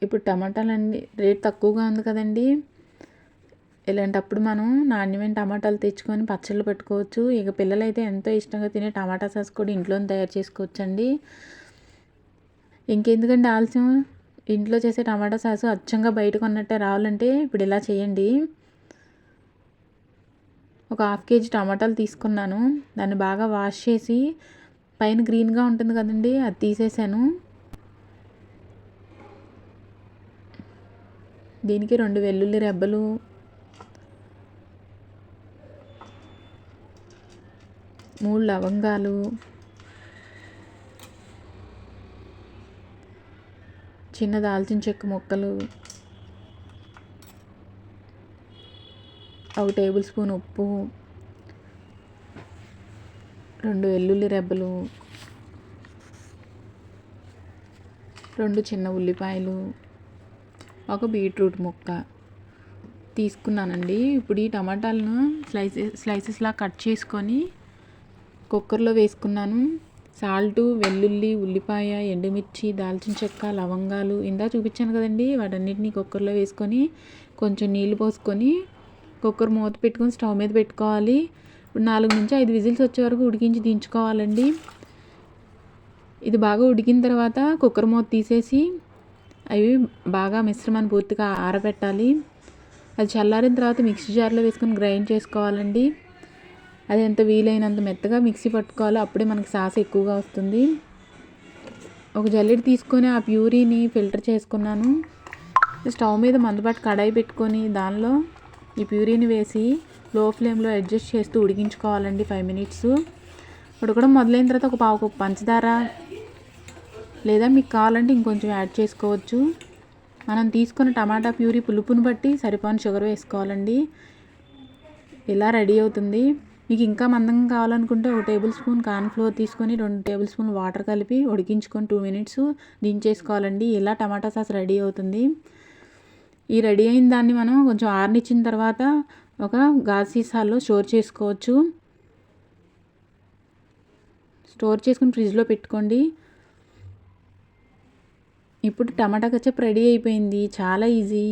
ఇప్పుడు టమాటాలన్నీ రేట్ తక్కువగా ఉంది కదండీ! ఇలాంటప్పుడు మనం నాణ్యమైన టమాటాలు తెచ్చుకొని పచ్చళ్ళు పెట్టుకోవచ్చు. ఇక పిల్లలైతే ఎంతో ఇష్టంగా తినే టమాటా సాస్ కూడా ఇంట్లోనే తయారు చేసుకోవచ్చండి. ఇంకెందుకండి ఆలస్యం, ఇంట్లో చేసే టమాటా సాసు అచ్చంగా బయట కొన్నట్టే రావాలంటే ఇప్పుడు ఇలా చేయండి. ఒక 1/2 కేజీ టమాటాలు తీసుకున్నాను. దాన్ని బాగా వాష్ చేసి పైన గ్రీన్‌గా ఉంటుంది కదండీ! అది తీసేసాను. దీనికి 2 వెల్లుల్లి రెబ్బలు, 3 లవంగాలు, చిన్న దాల్చిన చెక్క ముక్కలు, 1 టేబుల్ స్పూన్ ఉప్పు, 2 వెల్లుల్లి రెబ్బలు, 2 చిన్న ఉల్లిపాయలు, 1 బీట్రూట్ ముక్క తీసుకున్నానండి. ఇప్పుడు ఈ టమాటాలను స్లైసెస్లా కట్ చేసుకొని కుక్కర్లో వేసుకున్నాను. సాల్టు, వెల్లుల్లి, ఉల్లిపాయ, ఎండుమిర్చి, దాల్చిన చెక్క, లవంగాలు ఇందాక చూపించాను కదండి, వాటన్నిటిని కుక్కర్లో వేసుకొని కొంచెం నీళ్ళు పోసుకొని కుక్కర్ మూత పెట్టుకొని స్టవ్ మీద పెట్టుకోవాలి. ఇప్పుడు 4 నుంచి 5 విజిల్స్ వచ్చే వరకు ఉడికించి దించుకోవాలండి. ఇది బాగా ఉడికిన తర్వాత కుక్కర్ మూత తీసేసి అవి బాగా మిశ్రమాన్ని పూర్తిగా ఆరబెట్టాలి. అది చల్లారిన తర్వాత మిక్సీ జార్లో వేసుకొని గ్రైండ్ చేసుకోవాలండి. అది ఎంత వీలైనంత మెత్తగా మిక్సీ పట్టుకోవాలి. అప్పుడే మనకి సాస్ ఎక్కువగా వస్తుంది. ఒక జల్లెడ తీసుకొని ఆ ప్యూరీని ఫిల్టర్ చేసుకున్నాను. స్టవ్ మీద మందపాటి కడాయి పెట్టుకొని దానిలో ఈ ప్యూరీని వేసి లో ఫ్లేమ్లో అడ్జస్ట్ చేస్తూ ఉడికించుకోవాలండి 5 మినిట్స్. ఉడకడం మొదలైన తర్వాత ఒక పావు కప్పు పంచదార, లేదా మీకు కావాలంటే ఇంకొంచెం యాడ్ చేసుకోవచ్చు. మనం తీసుకున్న టమాటా ప్యూరీ పులుపుని బట్టి సరిపోని షుగర్ వేసుకోవాలండి. ఇలా రెడీ అవుతుంది. మీకు ఇంకా మందంగా కావాలనుకుంటే 1 టేబుల్ స్పూన్ కార్న్ఫ్లోర్ తీసుకొని 2 టేబుల్ స్పూన్ వాటర్ కలిపి ఉడికించుకొని 2 మినిట్స్ దించేసుకోవాలండి. ఇలా టమాటా సాస్ రెడీ అవుతుంది. ఈ రెడీ అయిన దాన్ని మనం కొంచెం ఆరనిచ్చిన తర్వాత ఒక గాజు సీసాలో స్టోర్ చేసుకోవచ్చు. స్టోర్ చేసుకుని ఫ్రిడ్జ్లో పెట్టుకోండి. ఇప్పుడు టమాటా కచప్ రెడీ అయిపోయింది. చాలా ఈజీ.